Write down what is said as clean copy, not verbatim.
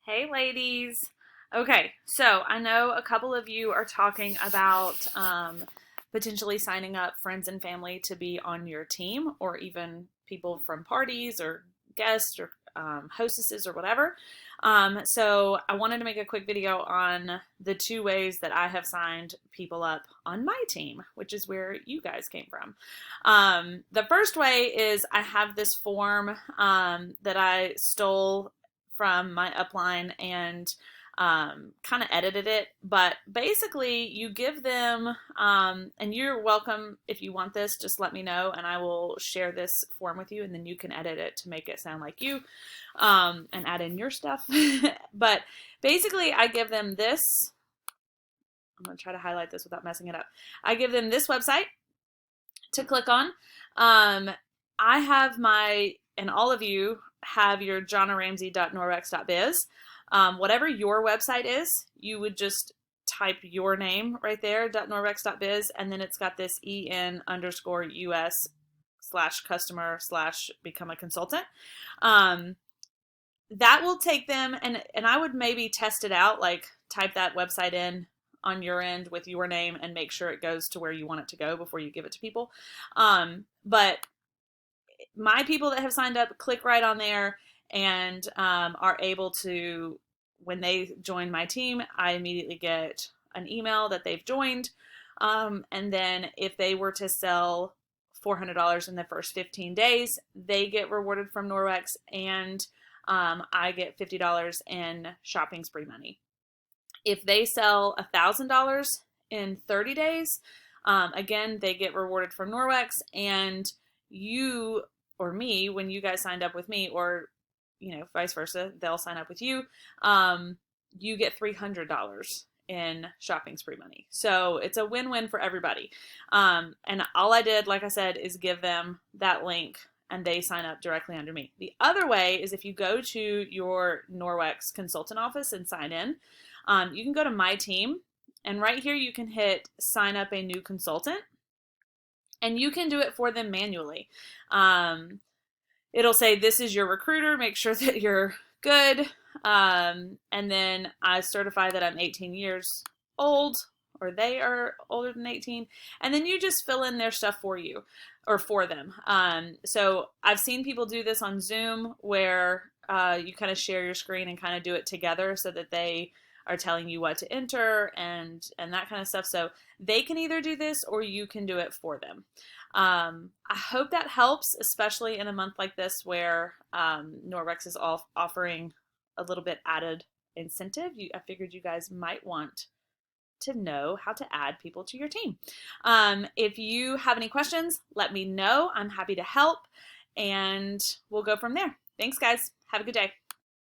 Hey, ladies. Okay, so I know a couple of you are talking about potentially signing up friends and family to be on your team, or even people from parties or guests or hostesses or whatever. So I wanted to make a quick video on the two ways that I have signed people up on my team, which is where you guys came from. The first way is I have this form that I stole from my upline and kind of edited it. But basically, you give them, and you're welcome if you want this, just let me know and I will share this form with you, and then you can edit it to make it sound like you and add in your stuff. But basically, I give them this. I'm going to try to highlight this without messing it up. I give them this website to click on. I have and all of you have your jonnaramsey.norwex.biz. Whatever your website is, you would just type your name right there, .norwex.biz, and then it's got this en_us/customer/become a consultant. That will take them, and I would maybe test it out, like type that website in on your end with your name and make sure it goes to where you want it to go before you give it to people. But my people that have signed up click right on there and are able to, when they join my team, I immediately get an email that they've joined. And then if they were to sell $400 in the first 15 days, they get rewarded from Norwex, and I get $50 in shopping spree money. If they sell $1,000 in 30 days, again, they get rewarded from Norwex, and you or me, when you guys signed up with me, or vice versa, they'll sign up with you. You get $300 in shopping spree money. So it's a win-win for everybody. And all I did, like I said, is give them that link and they sign up directly under me. The other way is if you go to your Norwex consultant office and sign in, you can go to My Team, and right here you can hit sign up a new consultant, and you can do it for them manually. It'll say this is your recruiter, make sure that you're good, and then I certify that I'm 18 years old, or they are older than 18, and then you just fill in their stuff for you, or for them. So I've seen people do this on Zoom where you kind of share your screen and kind of do it together so that they are telling you what to enter and that kind of stuff. So they can either do this or you can do it for them. I hope that helps, especially in a month like this where Norwex is offering a little bit added incentive. I figured you guys might want to know how to add people to your team. If you have any questions, let me know. I'm happy to help, and we'll go from there. Thanks, guys. Have a good day.